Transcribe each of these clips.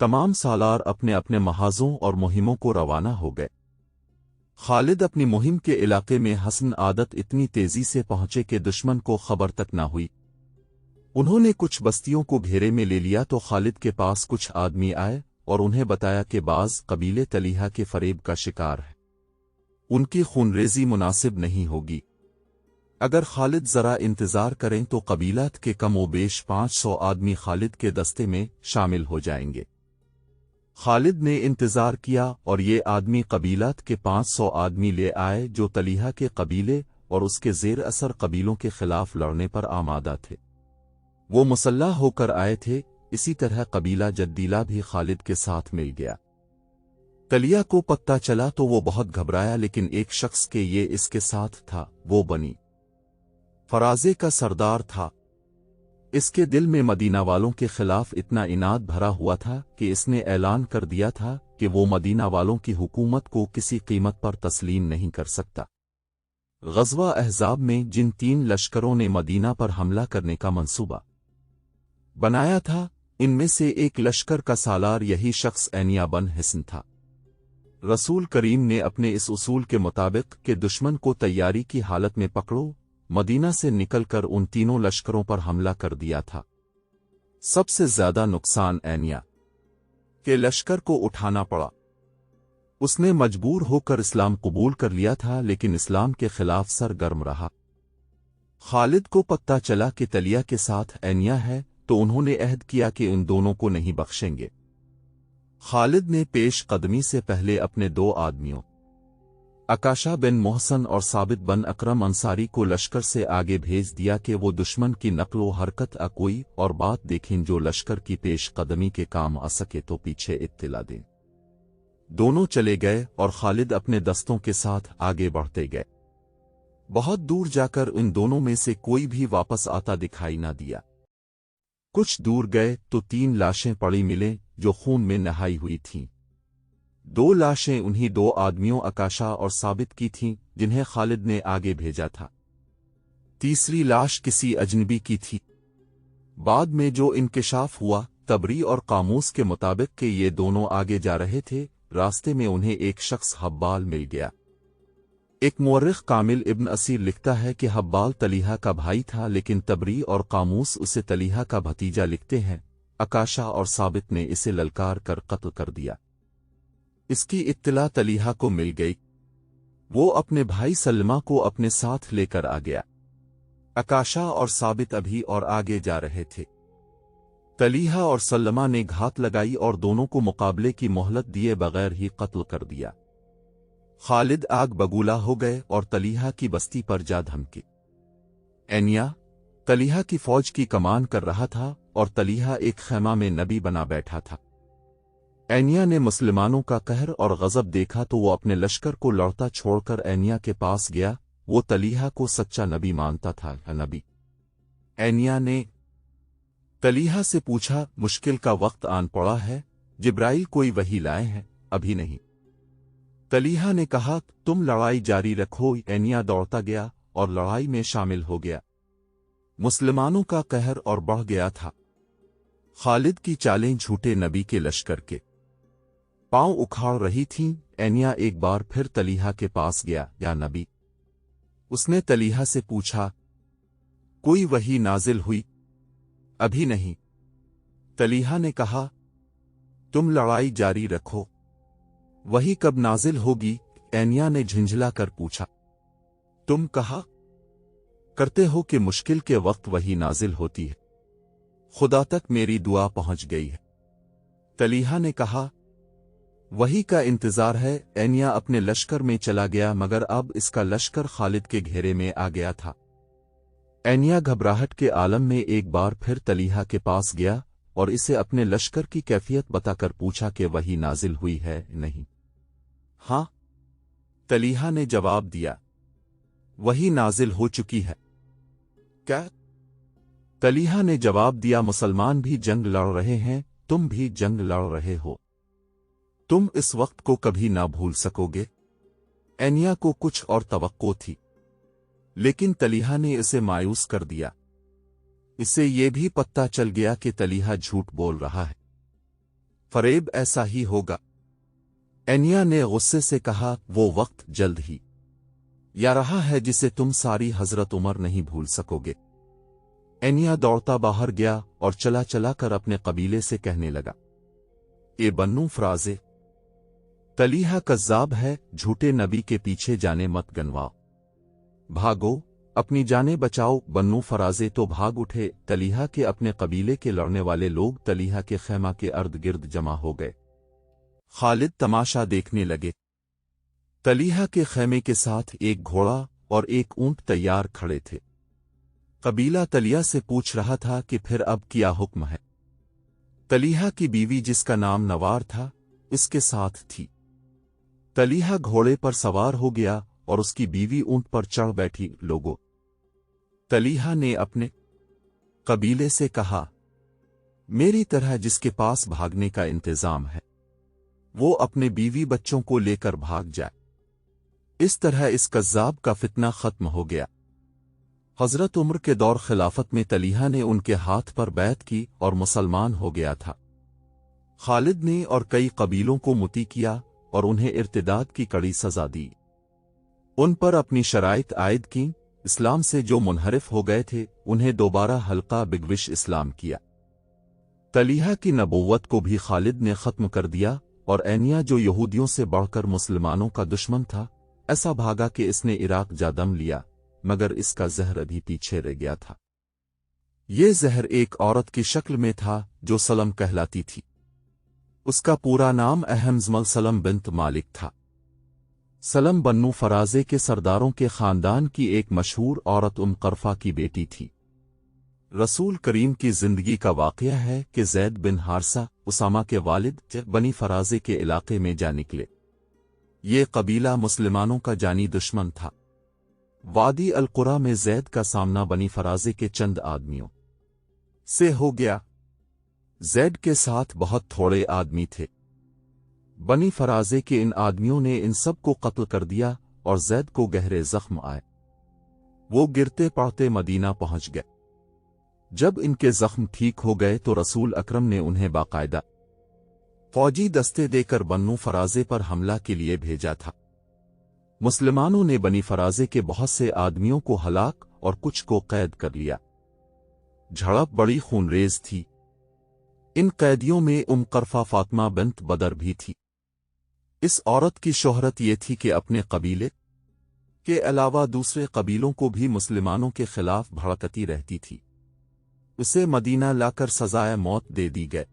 तमाम सालार अपने अपने महाजों और मुहिमों को रवाना हो गए। खालिद अपनी मुहिम के इलाके में हसन आदत इतनी तेजी से पहुंचे कि दुश्मन को खबर तक न हुई। उन्होंने कुछ बस्तियों को घेरे में ले लिया तो खालिद के पास कुछ आदमी आए और उन्हें बताया कि बाज कबीले तलीहा के फरेब का शिकार है, उनकी खूनरेजी मुनासिब नहीं होगी। अगर खालिद जरा इंतजार करें तो कबीलात के कमोबेश 500 आदमी खालिद के दस्ते में शामिल हो जाएंगे। खालिद ने इंतजार किया और ये आदमी कबीलात के 500 आदमी ले आए जो तलीहा के कबीले और उसके जेर असर कबीलों के खिलाफ लड़ने पर आमादा थे। वो मुसल्लाह होकर आए थे। इसी तरह कबीला जद्दीला भी खालिद के साथ मिल गया। तलिया को पता चला तो वो बहुत घबराया, लेकिन एक शख्स के ये इसके साथ था, वो बनी फराजे का सरदार था। इसके दिल में मदीना वालों के खिलाफ इतना इनाद भरा हुआ था कि इसने ऐलान कर दिया था कि वो मदीना वालों की हुकूमत को किसी कीमत पर तस्लीम नहीं कर सकता। ग़ज़वा अहज़ाब में जिन 3 लश्करों ने मदीना पर हमला करने का मंसूबा बनाया था, इनमें से एक लश्कर का सालार यही शख्स एनिया बन हिस्न था। रसूल करीम ने अपने इस उसूल के मुताबिक कि दुश्मन को तैयारी की हालत में पकड़ो, मदीना से निकलकर उन तीनों लश्करों पर हमला कर दिया था। सबसे ज्यादा नुकसान एनिया के लश्कर को उठाना पड़ा। उसने मजबूर होकर इस्लाम कबूल कर लिया था, लेकिन इस्लाम के खिलाफ सरगर्म रहा। खालिद को पता चला कि तलिया के साथ एनिया है तो उन्होंने अहद किया कि उन दोनों को नहीं बख्शेंगे। खालिद ने पेश कदमी से पहले अपने 2 आदमियों अकाशा बिन मोहसन और साबित बन अकरम अंसारी को लश्कर से आगे भेज दिया कि वो दुश्मन की नक्लो हरकत कोई और बात देखें जो लश्कर की पेश कदमी के काम आ सके तो पीछे इत्तिला दें। दोनों चले गए और खालिद अपने दस्तों के साथ आगे बढ़ते गए। बहुत दूर जाकर इन दोनों में से कोई भी वापस आता दिखाई न दिया। कुछ दूर गए तो 3 लाशें पड़ी मिले जो खून में नहाई हुई थीं। 2 लाशें उन्हीं 2 आदमियों अकाशा और साबित की थीं जिन्हें खालिद ने आगे भेजा था। तीसरी लाश किसी अजनबी की थी। बाद में जो इंकिशाफ हुआ तबरी और कामूस के मुताबिक कि ये दोनों आगे जा रहे थे, रास्ते में उन्हें एक शख्स हब्बाल मिल गया। एक मुअर्रिख कामिल इब्न असीर लिखता है कि हब्बाल तलीहा का भाई था, लेकिन तबरी और कामूस उसे तलीहा का भतीजा लिखते हैं। अकाशा और साबित ने इसे ललकार कर कत्ल कर दिया। इसकी इत्तला तलीहा को मिल गई। वो अपने भाई सलमा को अपने साथ लेकर आ गया। अकाशा और साबित अभी और आगे जा रहे थे। तलीहा और सलमा ने घात लगाई और दोनों को मुकाबले की मोहलत दिए बगैर ही कत्ल कर दिया। खालिद आग बगूला हो गए और तलीहा की बस्ती पर जा धमके। एनिया तलीहा की फौज की कमान कर रहा था और तलीहा एक खैमा में नबी बना बैठा था। एनिया ने मुसलमानों का कहर और गजब देखा तो वो अपने लश्कर को लौटता छोड़कर एनिया के पास गया। वो तलीहा को सच्चा नबी मानता था। नबी एनिया ने तलीहा से पूछा, मुश्किल का वक्त आन पड़ा है, जिब्राइल कोई वही लाए हैं? अभी नहीं। तलीहा ने कहा, तुम लड़ाई जारी रखो। एनिया दौड़ता गया और लड़ाई में शामिल हो गया। मुसलमानों का कहर और बढ़ गया था। खालिद की चालें झूठे नबी के लश्कर के पांव उखाड़ रही थीं। एनिया एक बार फिर तलीहा के पास गया। या नबी? उसने तलीहा से पूछा, कोई वही नाजिल हुई? अभी नहीं। तलीहा ने कहा, तुम लड़ाई जारी रखो। वही कब नाजिल होगी? एनिया ने झिंझला कर पूछा। तुम कहा करते हो कि मुश्किल के वक्त वही नाजिल होती है। खुदा तक मेरी दुआ पहुंच गई है। तलीहा ने कहा, वही का इंतजार है। एनिया अपने लश्कर में चला गया, मगर अब इसका लश्कर खालिद के घेरे में आ गया था। एनिया घबराहट के आलम में एक बार फिर तलीहा के पास गया और इसे अपने लश्कर की कैफियत बताकर पूछा कि वही नाजिल हुई है नहीं? हाँ, तलीहा ने जवाब दिया, वही नाजिल हो चुकी है। क्या? तलीहा ने जवाब दिया, मुसलमान भी जंग लड़ रहे हैं, तुम भी जंग लड़ रहे हो। तुम इस वक्त को कभी ना भूल सकोगे। एनिया को कुछ और तवक्को थी, लेकिन तलीहा ने इसे मायूस कर दिया। इसे ये भी पता चल गया कि तलीहा झूठ बोल रहा है। फरेब ऐसा ही होगा। एनिया ने गुस्से से कहा, वो वक्त जल्द ही या रहा है जिसे तुम सारी हजरत उमर नहीं भूल सकोगे। एनिया दौड़ता बाहर गया और चला चला कर अपने कबीले से कहने लगा, ए बन्नू फराजे, तलीहा कज़्ज़ाब है, झूठे नबी के पीछे जाने मत गनवाओ, भागो, अपनी जाने बचाओ। बन्नू फराजे तो भाग उठे। तलीहा के अपने कबीले के लड़ने वाले लोग तलीहा के खैमा के अर्द गिर्द जमा हो गए। खालिद तमाशा देखने लगे। तलीहा के खैमे के साथ एक घोड़ा और एक ऊंट तैयार खड़े थे। कबीला तलिया से पूछ रहा था कि फिर अब क्या हुक्म है। तलीहा की बीवी जिसका नाम नवार था इसके साथ थी। तलीहा घोड़े पर सवार हो गया और उसकी बीवी ऊंट पर चढ़ बैठी। लोगों, तलीहा ने अपने कबीले से कहा, मेरी तरह जिसके पास भागने का इंतजाम है वो अपने बीवी बच्चों को लेकर भाग जाए। इस तरह इस कज़्ज़ाब का फितना खत्म हो गया। हजरत उमर के दौर खिलाफत में तलीहा ने उनके हाथ पर बैत की और मुसलमान हो गया था। खालिद ने और कई कबीलों को मुती किया और उन्हें इर्तिदाद की कड़ी सजा दी। उन पर अपनी शराइत आयद की। इस्लाम से जो मुनहरिफ हो गए थे उन्हें दोबारा हल्का बिगविश इस्लाम किया। तलीहा की नबूवत को भी खालिद ने खत्म कर दिया और एनिया जो यहूदियों से बढ़कर मुसलमानों का दुश्मन था ऐसा भागा कि इसने इराक जा दम लिया, मगर इसका जहर अभी पीछे रह गया था। ये जहर एक औरत की शक्ल में था जो सलम कहलाती थी। उसका पूरा नाम अहमजमल सलम बिन्त मालिक था। सलम बन्नू फराजे के सरदारों के खानदान की एक मशहूर औरत करफा की बेटी थी। रसूल करीम की जिंदगी का वाक़या है कि ज़ैद बिन हारसा उसामा के वालिद बनी फराजे के इलाके में जा निकले। ये कबीला मुसलमानों का जानी दुश्मन था। वादी अल-कुरा में ज़ैद का सामना बनी फराजे के चंद आदमियों से हो गया। ज़ैद के साथ बहुत थोड़े आदमी थे। बनी फराजे के इन आदमियों ने इन सब को कत्ल कर दिया और ज़ैद को गहरे जख्म आए। वो गिरते पड़ते मदीना पहुंच गए। जब इनके जख्म ठीक हो गए तो रसूल अकरम ने उन्हें बाकायदा फौजी दस्ते देकर बन्नू फराजे पर हमला के लिए भेजा था। मुसलमानों ने बनी फराजे के बहुत से आदमियों को हलाक और कुछ को कैद कर लिया। झड़प बड़ी खूनरेज थी। इन कैदियों में करफा फातिमा बिन्त बदर भी थी। इस औरत की शोहरत ये थी कि अपने कबीले के अलावा दूसरे कबीलों को भी मुसलमानों के खिलाफ भड़कती रहती थी। उसे मदीना लाकर सजाए मौत दे दी गई।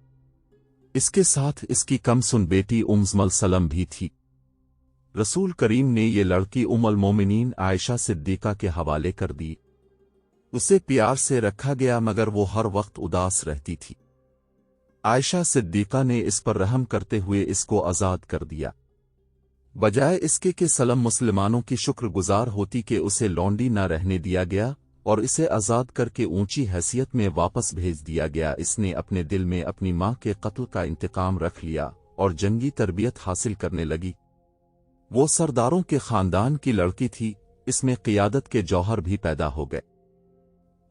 इसके साथ इसकी कमसुन बेटी उम्मुल सलम भी थी। रसूल करीम ने ये लड़की उम्मुल मोमिनीन आयशा सिद्दीका के हवाले कर दी। उसे प्यार से रखा गया मगर वो हर वक्त उदास रहती थी। आयशा सिद्दीका ने इस पर रहम करते हुए इसको आज़ाद कर दिया। बजाय इसके कि सलम मुसलमानों की शुक्रगुजार होती कि उसे लौंडी न रहने दिया गया और इसे आज़ाद करके ऊंची हैसियत में वापस भेज दिया गया, इसने अपने दिल में अपनी मां के कत्ल का इंतकाम रख लिया और जंगी तरबियत हासिल करने लगी। वो सरदारों के खानदान की लड़की थी, इसमें क़ियादत के जौहर भी पैदा हो गए।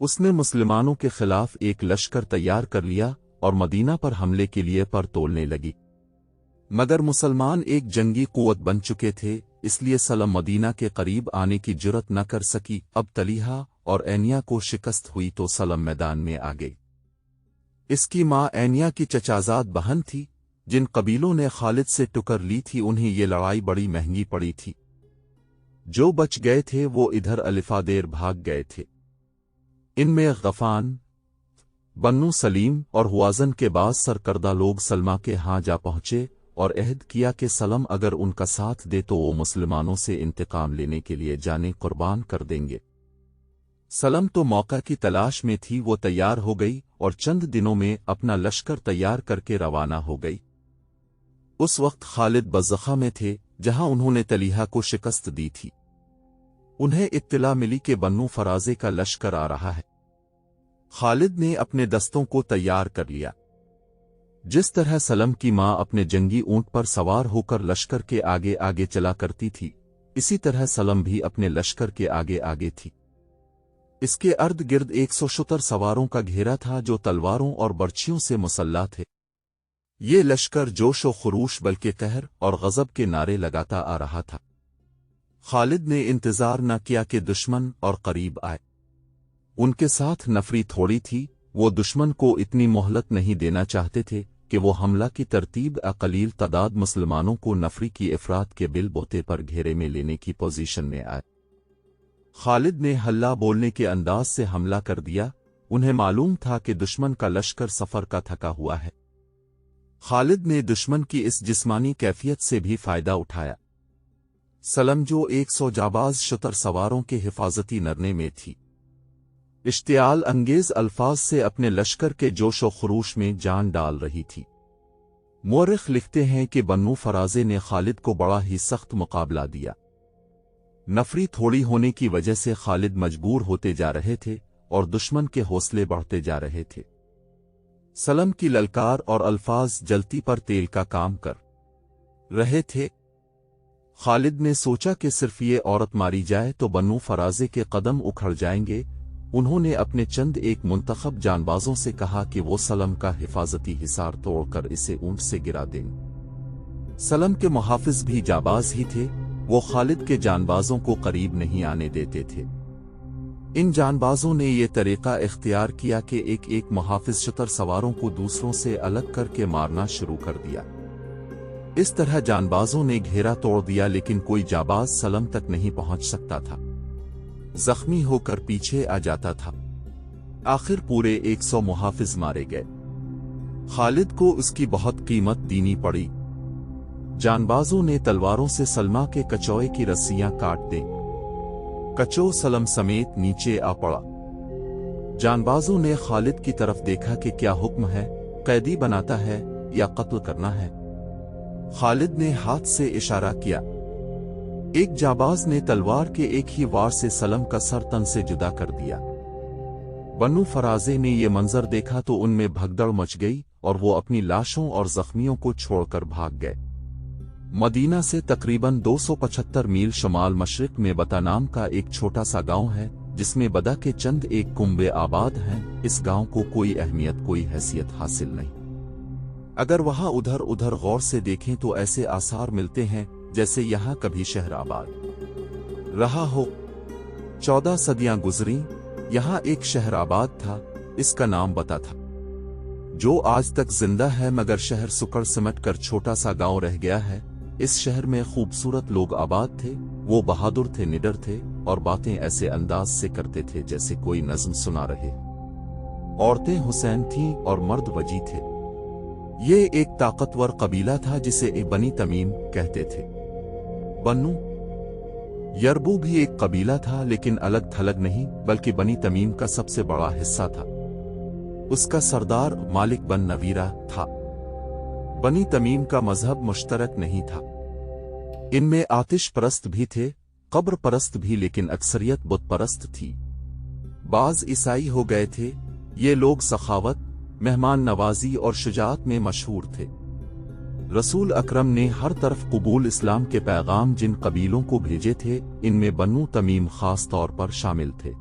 उसने मुसलमानों के खिलाफ एक लश्कर तैयार कर लिया और मदीना पर हमले के लिए पर तोलने लगी। मगर मुसलमान एक जंगी कुव्वत बन चुके थे, इसलिए सलम मदीना के करीब आने की जुर्रत न कर सकी। अब तलीहा और एनिया को शिकस्त हुई तो सलम मैदान में आ गई। इसकी मां एनिया की चचाजाद बहन थी। जिन कबीलों ने खालिद से टुकर ली थी उन्हें ये लड़ाई बड़ी महंगी पड़ी थी। जो बच गए थे वो इधर अलिफादेर भाग गए थे। इनमें गफान, बन्नू सलीम और हुआजन के बाद सरकर्दा लोग सलमा के यहाँ जा पहुंचे और अहद किया कि सलम अगर उनका साथ दे तो वो मुसलमानों से इंतकाम लेने के लिए जाने कुर्बान कर देंगे। सलम तो मौका की तलाश में थी। वो तैयार हो गई और चंद दिनों में अपना लश्कर तैयार करके रवाना हो गई। उस वक्त खालिद बज़्ज़खा में थे जहां उन्होंने तलीहा को शिकस्त दी थी। उन्हें इत्तला मिली कि बन्नू फराजे का लश्कर आ रहा है। खालिद ने अपने दस्तों को तैयार कर लिया। जिस तरह सलम की मां अपने जंगी ऊंट पर सवार होकर लश्कर के आगे आगे चला करती थी, इसी तरह सलम भी अपने लश्कर के आगे आगे थी। इसके अर्द गिर्द 170 सवारों का घेरा था जो तलवारों और बर्छियों से मुसल्ला थे। یہ لشکر جوش و خروش بلکہ قہر اور غضب کے نعرے لگاتا آ رہا تھا۔ خالد نے انتظار نہ کیا کہ دشمن اور قریب آئے۔ ان کے ساتھ نفری تھوڑی تھی، وہ دشمن کو اتنی مہلت نہیں دینا چاہتے تھے کہ وہ حملہ کی ترتیب قلیل تعداد مسلمانوں کو نفری کی افراد کے بل بوتے پر گھیرے میں لینے کی پوزیشن میں آئے۔ خالد نے ہلہ بولنے کے انداز سے حملہ کر دیا، انہیں معلوم تھا کہ دشمن کا لشکر سفر کا تھکا ہوا ہے۔ خالد نے دشمن کی اس جسمانی کیفیت سے بھی فائدہ اٹھایا۔ سلم جو 100 جاباز شتر سواروں کے حفاظتی نرنے میں تھی، اشتعال انگیز الفاظ سے اپنے لشکر کے جوش و خروش میں جان ڈال رہی تھی۔ مورخ لکھتے ہیں کہ بنو فرازے نے خالد کو بڑا ہی سخت مقابلہ دیا۔ نفری تھوڑی ہونے کی وجہ سے خالد مجبور ہوتے جا رہے تھے اور دشمن کے حوصلے بڑھتے جا رہے تھے۔ سلم کی للکار اور الفاظ جلتی پر تیل کا کام کر رہے تھے۔ خالد نے سوچا کہ صرف یہ عورت ماری جائے تو بنو فرازے کے قدم اکھڑ جائیں گے۔ انہوں نے اپنے چند ایک منتخب جانبازوں سے کہا کہ وہ سلم کا حفاظتی حصار توڑ کر اسے اونٹ سے گرا دیں۔ سلم کے محافظ بھی جانباز ہی تھے، وہ خالد کے جانبازوں کو قریب نہیں آنے دیتے تھے۔ ان جانبازوں نے یہ طریقہ اختیار کیا کہ ایک ایک محافظ شتر سواروں کو دوسروں سے الگ کر کے مارنا شروع کر دیا۔ اس طرح جانبازوں نے گھیرا توڑ دیا، لیکن کوئی جانباز سلم تک نہیں پہنچ سکتا تھا، زخمی ہو کر پیچھے آ جاتا تھا۔ آخر پورے 100 محافظ مارے گئے۔ خالد کو اس کی بہت قیمت دینی پڑی۔ جانبازوں نے تلواروں سے سلمہ کے کچوے کی رسیاں کاٹ دیں۔ کچو سلم سمیت نیچے آ پڑا۔ جانبازوں نے خالد کی طرف دیکھا کہ کیا حکم ہے، قیدی بناتا ہے یا قتل کرنا ہے؟ خالد نے ہاتھ سے اشارہ کیا۔ ایک جانباز نے تلوار کے ایک ہی وار سے سلم کا سر تن سے جدا کر دیا۔ بنو فرازے نے یہ منظر دیکھا تو ان میں بھگدڑ مچ گئی اور وہ اپنی لاشوں اور زخمیوں کو چھوڑ کر بھاگ گئے۔ مدینہ سے تقریباً 275 میل شمال مشرق میں بتا نام کا ایک چھوٹا سا گاؤں ہے، جس میں بدا کے چند ایک کنبے آباد ہیں۔ اس گاؤں کو کوئی اہمیت، کوئی حیثیت حاصل نہیں۔ اگر وہاں ادھر غور سے دیکھیں تو ایسے آثار ملتے ہیں جیسے یہاں کبھی شہر آباد رہا ہو۔ 14 صدیاں گزریں، یہاں ایک شہر آباد تھا، اس کا نام بتا تھا، جو آج تک زندہ ہے، مگر شہر سکڑ سمٹ کر چھوٹا سا گاؤں رہ گیا ہے۔ اس شہر میں خوبصورت لوگ آباد تھے، وہ بہادر تھے، نڈر تھے اور باتیں ایسے انداز سے کرتے تھے جیسے کوئی نظم سنا رہے۔ عورتیں حسین تھیں اور مرد وجی تھے۔ یہ ایک طاقتور قبیلہ تھا جسے بنی تمیم کہتے تھے۔ بنو یربو بھی ایک قبیلہ تھا، لیکن الگ تھلگ نہیں، بلکہ بنی تمیم کا سب سے بڑا حصہ تھا۔ اس کا سردار مالک بن نویرہ تھا۔ بنی تمیم کا مذہب مشترک نہیں تھا، ان میں آتش پرست بھی تھے، قبر پرست بھی، لیکن اکثریت بت پرست تھی۔ بعض عیسائی ہو گئے تھے۔ یہ لوگ سخاوت، مہمان نوازی اور شجاعت میں مشہور تھے۔ رسول اکرم نے ہر طرف قبول اسلام کے پیغام جن قبیلوں کو بھیجے تھے، ان میں بنو تمیم خاص طور پر شامل تھے۔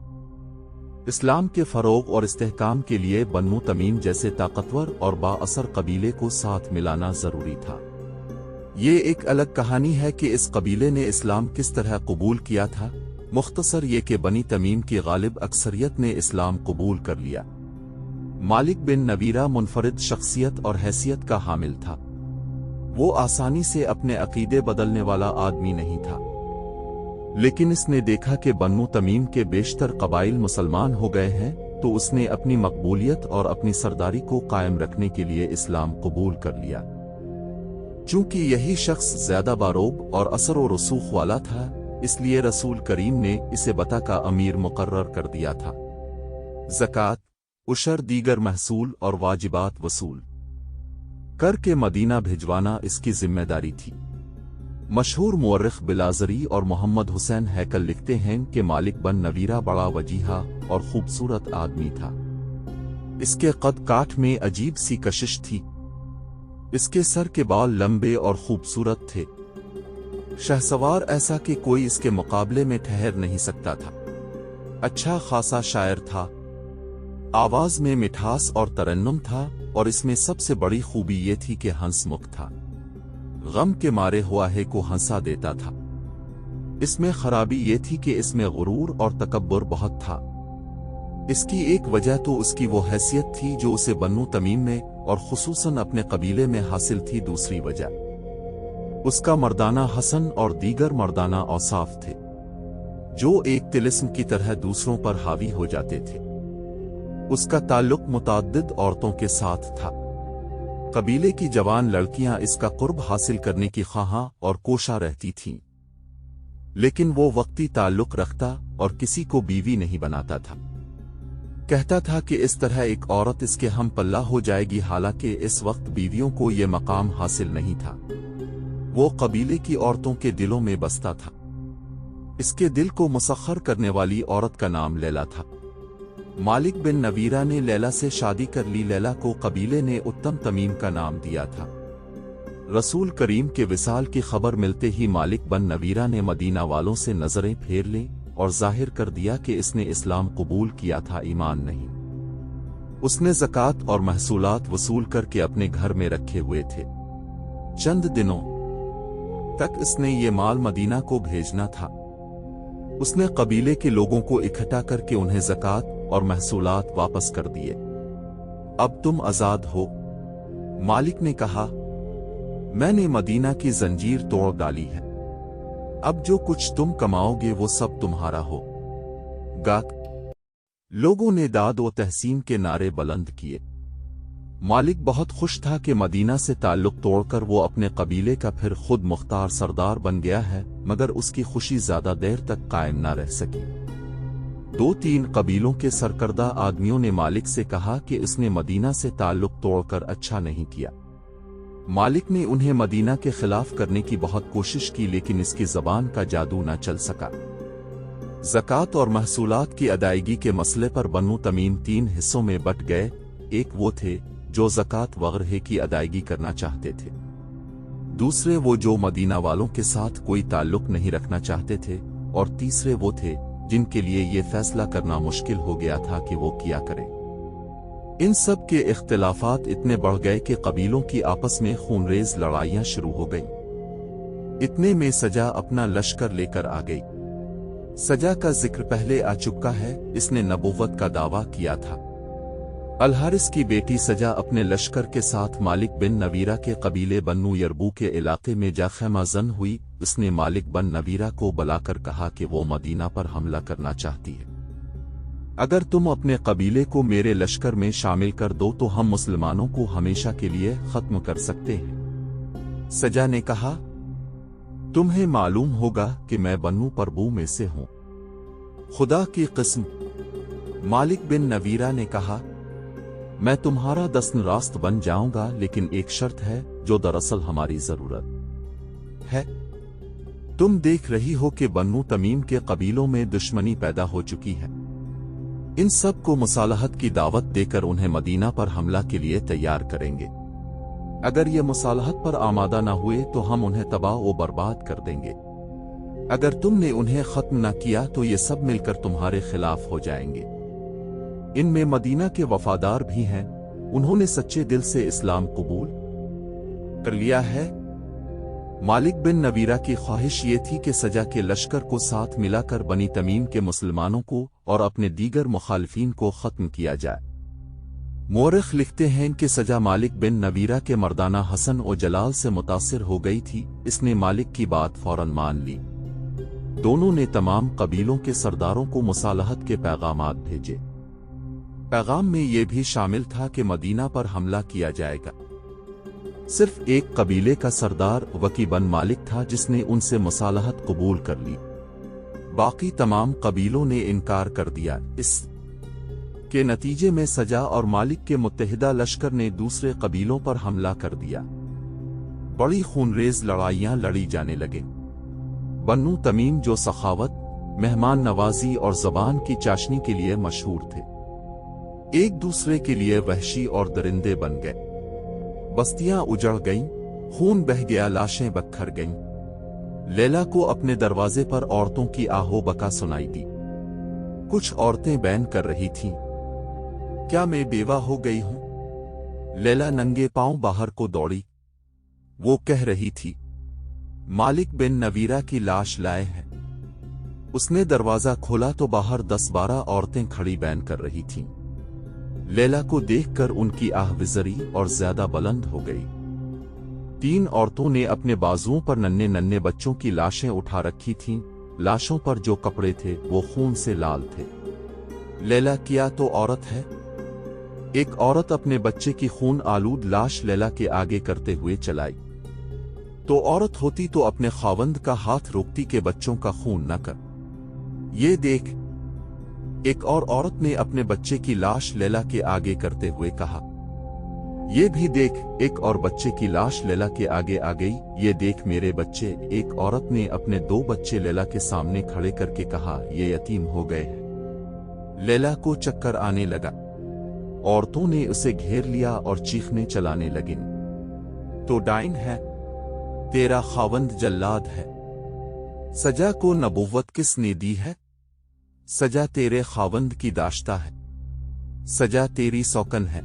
اسلام کے فروغ اور استحکام کے لیے بنو تمیم جیسے طاقتور اور با اثر قبیلے کو ساتھ ملانا ضروری تھا۔ یہ ایک الگ کہانی ہے کہ اس قبیلے نے اسلام کس طرح قبول کیا تھا۔ مختصر یہ کہ بنی تمیم کی غالب اکثریت نے اسلام قبول کر لیا۔ مالک بن نویرہ منفرد شخصیت اور حیثیت کا حامل تھا۔ وہ آسانی سے اپنے عقیدے بدلنے والا آدمی نہیں تھا، لیکن اس نے دیکھا کہ بنو تمیم کے بیشتر قبائل مسلمان ہو گئے ہیں، تو اس نے اپنی مقبولیت اور اپنی سرداری کو قائم رکھنے کے لیے اسلام قبول کر لیا۔ چونکہ یہی شخص زیادہ باروب اور اثر و رسوخ والا تھا، اس لیے رسول کریم نے اسے بتا کا امیر مقرر کر دیا تھا۔ زکوٰۃ، عشر، دیگر محصول اور واجبات وصول کر کے مدینہ بھجوانا اس کی ذمہ داری تھی۔ مشہور مورخ بلازری اور محمد حسین ہیکل لکھتے ہیں کہ مالک بن نویرہ بڑا وجیحہ اور خوبصورت آدمی تھا۔ اس کے قد کاٹھ میں عجیب سی کشش تھی۔ اس کے سر کے بال لمبے اور خوبصورت تھے، شہسوار ایسا کہ کوئی اس کے مقابلے میں ٹھہر نہیں سکتا تھا۔ اچھا خاصا شاعر تھا، آواز میں مٹھاس اور ترنم تھا और इसमें सबसे बड़ी खूबी ये थी कि हंसमुख था। गम के मारे हुआ है को हंसा देता था। इसमें खराबी ये थी कि इसमें गुरूर और तकब्बुर बहुत था। इसकी एक वजह तो उसकी वो हैसियत थी जो उसे बन्नू तमीम में और खुसूसन अपने कबीले में हासिल थी। दूसरी वजह उसका मर्दाना हसन और दीगर मर्दाना औसाफ थे जो एक तिलिस्म की तरह दूसरों पर हावी हो जाते थे। उसका ताल्लुक मुतअद्दिद औरतों के साथ था। कबीले की जवान लड़कियां इसका कुर्ब हासिल करने की ख्वाहां और कोशा रहती थीं, लेकिन वो वक्ती ताल्लुक रखता और किसी को बीवी नहीं बनाता था। कहता था कि इस तरह एक औरत इसके हम पल्ला हो जाएगी, हालांकि इस वक्त बीवियों को ये मकाम हासिल नहीं था। वो कबीले की औरतों के दिलों में बसता था। इसके दिल को मुसख्खर करने वाली औरत का नाम लैला था। मालिक बिन नवीरा ने लैला से शादी कर ली। लैला को कबीले ने उत्तम तमीम का नाम दिया था। रसूल करीम के विसाल की खबर मिलते ही मालिक बिन नवीरा ने मदीना वालों से नजरें फेर ली और जाहिर कर दिया कि इसने इस्लाम कबूल किया था, ईमान नहीं। उसने ज़कात और महसूलात वसूल करके अपने घर में रखे हुए थे। चंद दिनों तक इसने ये माल मदीना को भेजना था। उसने कबीले के लोगों को इकट्ठा करके उन्हें ज़कात और महसूलात वापस कर दिए। अब तुम आजाद हो। मालिक ने कहा, मैंने मदीना की जंजीर तोड़ डाली है। अब जो कुछ तुम कमाओगे वो सब तुम्हारा हो गा। लोगों ने दाद व तहसीन के नारे बुलंद किए। मालिक बहुत खुश था कि मदीना से ताल्लुक तोड़कर वो अपने कबीले का फिर खुद मुख्तार सरदार बन गया है, मगर उसकी खुशी ज्यादा देर तक कायम न रह सकी। 2-3 कबीलों के सरकर्दा आदमियों ने मालिक से कहा कि इसने मदीना से ताल्लुक तोड़कर अच्छा नहीं किया। मालिक ने उन्हें मदीना के खिलाफ करने की बहुत कोशिश की, लेकिन इसकी जबान का जादू न चल सका। ज़कात और महसूलात की अदायगी के मसले पर बन्नू तमीम 3 हिस्सों में बट गए। एक वो थे जो ज़कात वगैरह की अदायगी करना चाहते थे, दूसरे वो जो मदीना वालों के साथ कोई ताल्लुक नहीं रखना चाहते थे, और तीसरे वो थे जिनके लिए ये फैसला करना मुश्किल हो गया था कि वो क्या करें। इन सब के इख्तिलाफात इतने बढ़ गए कि कबीलों की आपस में खूनरेज लड़ाइयां शुरू हो गईं। इतने में सजा अपना लश्कर लेकर आ गई। सजा का जिक्र पहले आ चुका है। इसने नबूवत का दावा किया था। अलहारिस की बेटी सजा अपने लश्कर के साथ मालिक बिन नवीरा के कबीले बन्नू यरबू के इलाके में जा खैमाजन हुई। उसने मालिक बिन नवीरा को बुलाकर कहा कि वो मदीना पर हमला करना चाहती है। अगर तुम अपने कबीले को मेरे लश्कर में शामिल कर दो तो हम मुसलमानों को हमेशा के लिए खत्म कर सकते हैं। सजा ने कहा, तुम्हें मालूम होगा कि मैं बन्नू परबू में से हूं। खुदा की कसम। मालिक बिन नवीरा ने कहा, मैं तुम्हारा दस्तरास्त बन जाऊंगा, लेकिन एक शर्त है जो दरअसल हमारी जरूरत है। तुम देख रही हो कि बन्नू तमीम के कबीलों में दुश्मनी पैदा हो चुकी है। इन सब को मुसालहत की दावत देकर उन्हें मदीना पर हमला के लिए तैयार करेंगे। अगर ये मुसालहत पर आमादा न हुए तो हम उन्हें तबाह व बर्बाद कर देंगे। अगर तुमने उन्हें खत्म न किया तो ये सब मिलकर तुम्हारे खिलाफ हो जाएंगे। इनमें मदीना के वफादार भी हैं। उन्होंने सच्चे दिल से इस्लाम कबूल कर लिया है। मालिक बिन नवीरा की ख्वाहिश ये थी कि सजा के लश्कर को साथ मिलाकर बनी तमीम के मुसलमानों को और अपने दीगर मुखालिफिन को खत्म किया जाए। मोरख लिखते हैं कि सजा मालिक बिन नवीरा के मर्दाना हसन और जलाल से मुतासिर हो गई थी। इसने मालिक की बात फौरन मान ली। दोनों ने तमाम कबीलों के सरदारों को मुसालहत के पैगामात भेजे। पैगाम में यह भी शामिल था कि मदीना पर हमला किया जाएगा। सिर्फ एक कबीले का सरदार वकी बन मालिक था जिसने उनसे मुसालहत कबूल कर ली। बाकी तमाम कबीलों ने इनकार कर दिया। इस के नतीजे में सजा और मालिक के मुत्तहिदा लश्कर ने दूसरे कबीलों पर हमला कर दिया। बड़ी खूनरेज लड़ाइयां लड़ी जाने लगे। बन्नू तमीम जो सखावत, मेहमान नवाजी और जबान की चाशनी के लिए मशहूर थे, एक दूसरे के लिए वहशी और दरिंदे बन गए। बस्तियां उजड़ गईं, खून बह गया, लाशें बखर गईं। लैला को अपने दरवाजे पर औरतों की आहो बका सुनाई दी। कुछ औरतें बैन कर रही थीं, क्या मैं बेवा हो गई हूं? लैला नंगे पांव बाहर को दौड़ी। वो कह रही थी, मालिक बिन नवीरा की लाश लाए हैं। उसने दरवाजा खोला तो बाहर 10-12 औरतें खड़ी बैन कर रही थीं। लैला को देखकर उनकी आह विजरी और ज्यादा बुलंद हो गई। 3 औरतों ने अपने बाजुओं पर नन्हे नन्हे बच्चों की लाशें उठा रखी थीं। लाशों पर जो कपड़े थे वो खून से लाल थे। लैला किया तो औरत है। एक औरत अपने बच्चे की खून आलूद लाश लैला के आगे करते हुए चलाई। तो औरत होती तो अपने खावंद का हाथ रोकती के बच्चों का खून न कर। ये देख। एक और औरत ने अपने बच्चे की लाश लैला के आगे करते हुए कहा, ये भी देख। एक और बच्चे की लाश लैला के आगे आ गई। ये देख मेरे बच्चे। एक औरत ने अपने 2 बच्चे लैला के सामने खड़े करके कहा, ये यतीम हो गए हैं। लैला को चक्कर आने लगा। औरतों ने उसे घेर लिया और चीखने चलाने लगी, तो डाइन है, तेरा खावंद जल्लाद है। सजा को नबुव्वत किसने दी है? सजा तेरे खावंद की दाश्ता है। सजा तेरी सौकन है।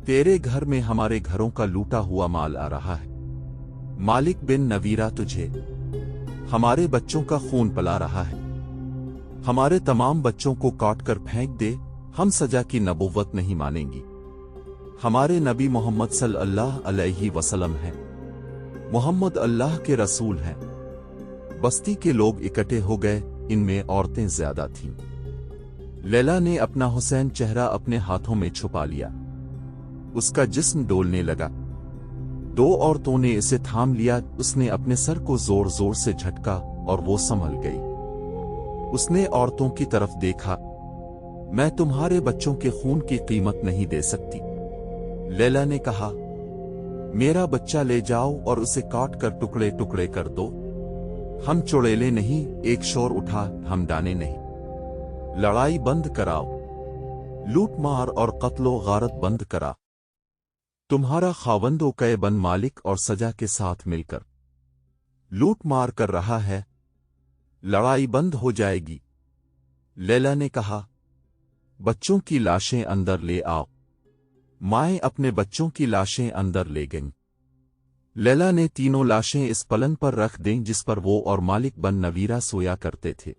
तेरे घर में हमारे घरों का लूटा हुआ माल आ रहा है। मालिक बिन नवीरा तुझे हमारे बच्चों का खून पिला रहा है। हमारे तमाम बच्चों को काट कर फेंक दे। हम सजा की नबुव्वत नहीं मानेंगी। हमारे नबी मोहम्मद सल्लल्लाहु अलैहि वसल्लम हैं। मोहम्मद अल्लाह के रसूल हैं। बस्ती के लोग इकट्ठे हो गए। इनमें औरतें ज्यादा थीं। लैला ने अपना हुसैन चेहरा अपने हाथों में छुपा लिया। उसका जिस्म डोलने लगा। 2 औरतों ने इसे थाम लिया। उसने अपने सर को जोर जोर से झटका और वो संभल गई। उसने औरतों की तरफ देखा। मैं तुम्हारे बच्चों के खून की कीमत नहीं दे सकती। लैला ने कहा, मेरा बच्चा ले जाओ और उसे काट कर टुकड़े टुकड़े कर दो। हम चुड़ैले नहीं। एक शोर उठा, हम डाने नहीं। लड़ाई बंद कराओ। लूट मार और कत्लो गारत बंद करा। तुम्हारा खावंदो कै बन मालिक और सजा के साथ मिलकर लूट मार कर रहा है। लड़ाई बंद हो जाएगी। लैला ने कहा, बच्चों की लाशें अंदर ले आओ। माएं अपने बच्चों की लाशें अंदर ले गईं। लैला ने तीनों लाशें इस पलंग पर रख दें जिस पर वो और मालिक बन नवीरा सोया करते थे।